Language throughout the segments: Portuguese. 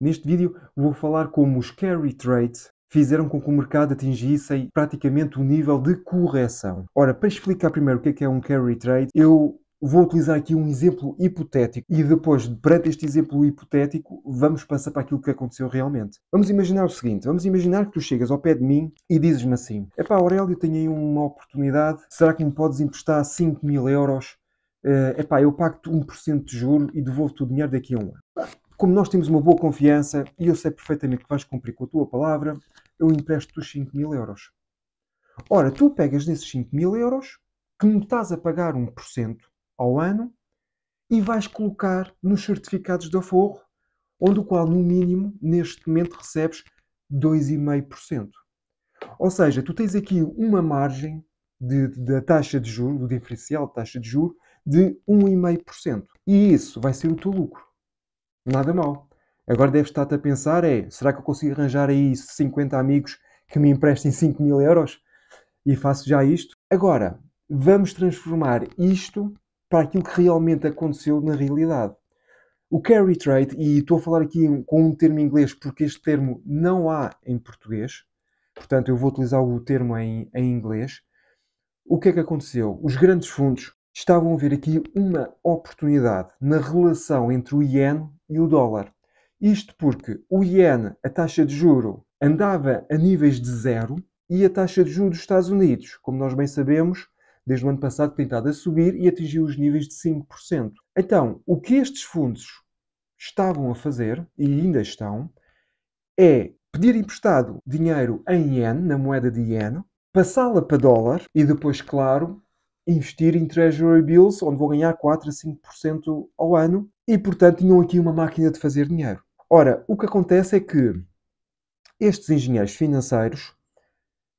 Neste vídeo vou falar como os carry trades fizeram com que o mercado atingisse praticamente o nível de correção. Ora, para explicar primeiro o que é um carry trade, eu vou utilizar aqui um exemplo hipotético e depois, perante este exemplo hipotético, vamos passar para aquilo que aconteceu realmente. Vamos imaginar o seguinte, vamos imaginar que tu chegas ao pé de mim e dizes-me assim: epá, Aurélio, tenho aí uma oportunidade, será que me podes emprestar 5.000 euros? Epá, eu pago-te 1% de juro e devolvo-te o dinheiro daqui a um ano. Como nós temos uma boa confiança e eu sei perfeitamente que vais cumprir com a tua palavra, eu empresto-te os 5.000 euros. Ora, tu pegas nesses 5.000 euros, que me estás a pagar 1% ao ano, e vais colocar nos certificados de aforro, onde o qual, no mínimo, neste momento, recebes 2,5%. Ou seja, tu tens aqui uma margem da taxa de juros, do diferencial de taxa de juros, de 1,5%. E isso vai ser o teu lucro. Nada mal. Agora deves estar-te a pensar será que eu consigo arranjar aí 50 amigos que me emprestem 5.000 euros? E faço já isto? Agora, vamos transformar isto para aquilo que realmente aconteceu na realidade. O carry trade, e estou a falar aqui com um termo em inglês porque este termo não há em português, portanto eu vou utilizar o termo em inglês. O que é que aconteceu? Os grandes fundos estavam a ver aqui uma oportunidade na relação entre o iene e o dólar. Isto porque o iene, a taxa de juro, andava a níveis de zero e a taxa de juros dos Estados Unidos, como nós bem sabemos, desde o ano passado tem estado a subir e atingiu os níveis de 5%. Então, o que estes fundos estavam a fazer, e ainda estão, é pedir emprestado dinheiro em iene, na moeda de iene, passá-la para dólar e depois, claro, investir em Treasury Bills, onde vou ganhar 4 a 5% ao ano e, portanto, tinham aqui uma máquina de fazer dinheiro. Ora, o que acontece é que estes engenheiros financeiros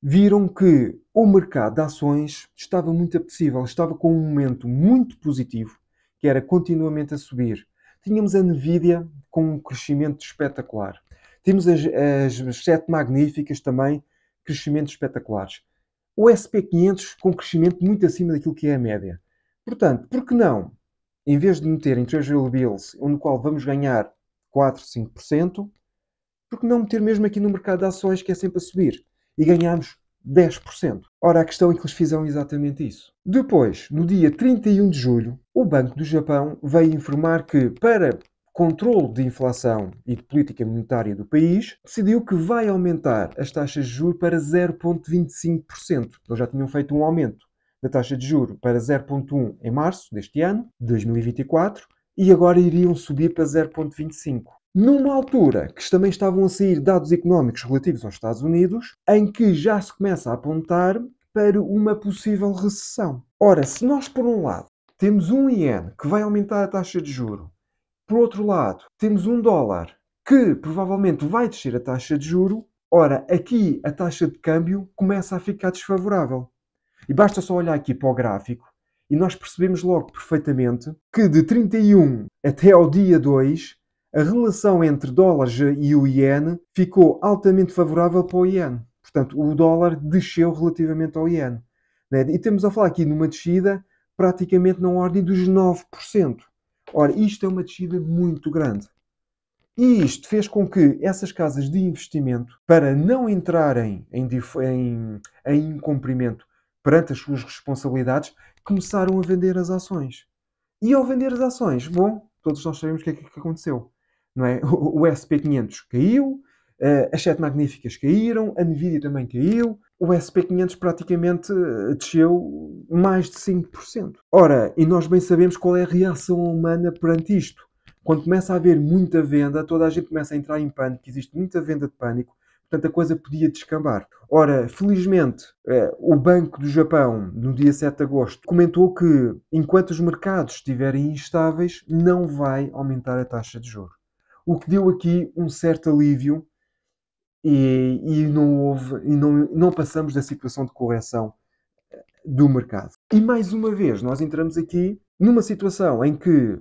viram que o mercado de ações estava muito apetecível, estava com um momento muito positivo, que era continuamente a subir. Tínhamos a Nvidia com um crescimento espetacular. Temos as 7 magníficas também, crescimentos espetaculares. O SP500 com crescimento muito acima daquilo que é a média. Portanto, por que não, em vez de meter em Treasury Bills, no qual vamos ganhar 4, 5%, por que não meter mesmo aqui no mercado de ações, que é sempre a subir, e ganharmos 10%? Ora, a questão é que eles fizeram exatamente isso. Depois, no dia 31 de julho, o Banco do Japão veio informar que, para controle de inflação e de política monetária do país, decidiu que vai aumentar as taxas de juros para 0,25%. Eles já tinham feito um aumento da taxa de juros para 0,1% em março deste ano, de 2024, e agora iriam subir para 0,25%. Numa altura que também estavam a sair dados económicos relativos aos Estados Unidos, em que já se começa a apontar para uma possível recessão. Ora, se nós, por um lado, temos um iene que vai aumentar a taxa de juro, por outro lado, temos um dólar que provavelmente vai descer a taxa de juro, ora, aqui a taxa de câmbio começa a ficar desfavorável. E basta só olhar aqui para o gráfico e nós percebemos logo perfeitamente que de 31 até ao dia 2, a relação entre dólares e o iene ficou altamente favorável para o iene. Portanto, o dólar desceu relativamente ao iene. E temos a falar aqui numa descida praticamente na ordem dos 9%. Ora, isto é uma descida muito grande. E isto fez com que essas casas de investimento, para não entrarem em incumprimento perante as suas responsabilidades, começaram a vender as ações. E ao vender as ações, bom, todos nós sabemos o que é que aconteceu. Não é? O SP500 caiu, as 7 magníficas caíram, a Nvidia também caiu, o SP500 praticamente desceu mais de 5%. Ora, e nós bem sabemos qual é a reação humana perante isto. Quando começa a haver muita venda, toda a gente começa a entrar em pânico, existe muita venda de pânico, portanto a coisa podia descambar. Ora, felizmente, o Banco do Japão, no dia 7 de agosto, comentou que enquanto os mercados estiverem instáveis, não vai aumentar a taxa de juros. O que deu aqui um certo alívio e não houve, e não passamos da situação de correção do mercado. E mais uma vez, nós entramos aqui numa situação em que,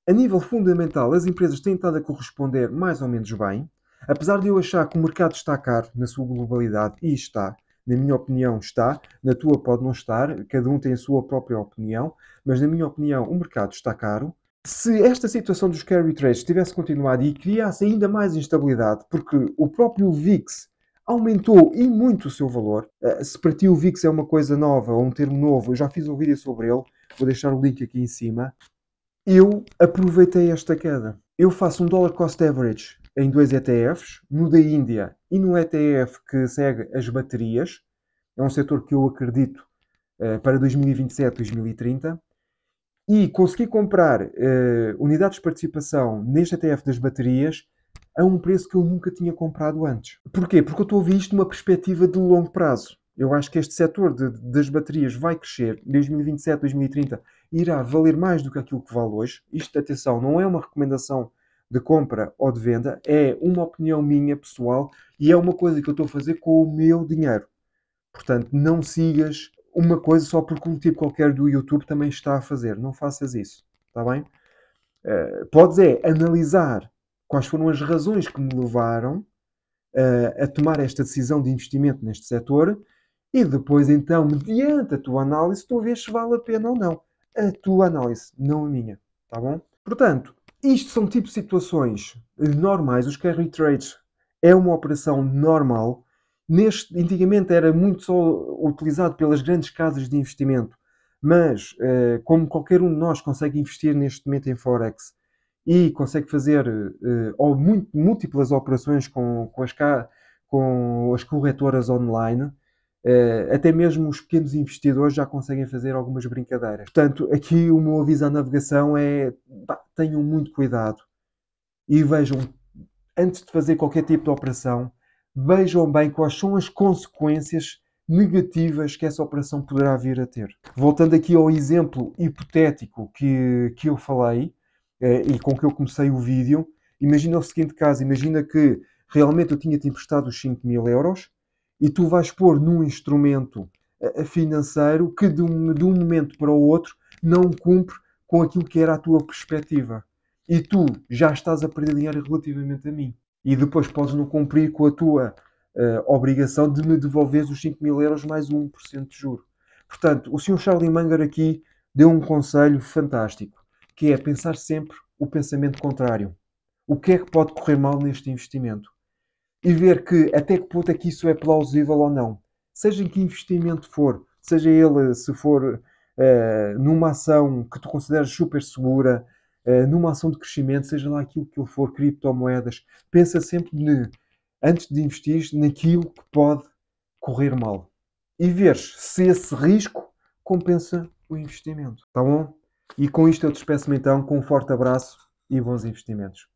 a nível fundamental, as empresas têm estado a corresponder mais ou menos bem, apesar de eu achar que o mercado está caro na sua globalidade, e está, na minha opinião está, na tua pode não estar, cada um tem a sua própria opinião, mas na minha opinião o mercado está caro. Se esta situação dos carry trades tivesse continuado e criasse ainda mais instabilidade, porque o próprio VIX aumentou e muito o seu valor, se para ti o VIX é uma coisa nova ou um termo novo, eu já fiz um vídeo sobre ele, vou deixar o link aqui em cima, eu aproveitei esta queda. Eu faço um dollar cost average em dois ETFs, no da Índia e no ETF que segue as baterias. É um setor que eu acredito para 2027, 2030. E consegui comprar unidades de participação neste ETF das baterias a um preço que eu nunca tinha comprado antes. Porquê? Porque eu estou a ver isto numa perspectiva de longo prazo. Eu acho que este setor das baterias vai crescer em 2027, 2030, irá valer mais do que aquilo que vale hoje. Isto, atenção, não é uma recomendação de compra ou de venda, é uma opinião minha pessoal e é uma coisa que eu estou a fazer com o meu dinheiro. Portanto, não sigas uma coisa só porque um tipo qualquer do YouTube também está a fazer. Não faças isso. Está bem? Podes analisar quais foram as razões que me levaram a tomar esta decisão de investimento neste setor e depois, então, mediante a tua análise, tu vês se vale a pena ou não. A tua análise, não a minha. Tá bom? Portanto, isto são tipo de situações normais. Os carry trades é uma operação normal. Antigamente era muito só utilizado pelas grandes casas de investimento, mas como qualquer um de nós consegue investir neste momento em Forex e consegue fazer múltiplas operações com as corretoras online, até mesmo os pequenos investidores já conseguem fazer algumas brincadeiras. Portanto, aqui o meu aviso à navegação é tenham muito cuidado e vejam, antes de fazer qualquer tipo de operação, vejam bem quais são as consequências negativas que essa operação poderá vir a ter. Voltando aqui ao exemplo hipotético que eu falei e com que eu comecei o vídeo, imagina o seguinte caso, imagina que realmente eu tinha-te emprestado os 5.000 euros e tu vais pôr num instrumento financeiro que de um momento para o outro não cumpre com aquilo que era a tua perspectiva. E tu já estás a perder dinheiro relativamente a mim. E depois podes não cumprir com a tua obrigação de me devolver os 5.000 euros mais 1% de juro. Portanto, o Sr. Charlie Munger aqui deu um conselho fantástico, que é pensar sempre o pensamento contrário. O que é que pode correr mal neste investimento? E ver que até que ponto é que isso é plausível ou não. Seja em que investimento for, seja ele se for numa ação que tu consideres super segura, numa ação de crescimento, seja lá aquilo que ele for, criptomoedas, pensa sempre antes de investir naquilo que pode correr mal. E ver se esse risco compensa o investimento. Tá bom? E com isto eu despeço-me então com um forte abraço e bons investimentos.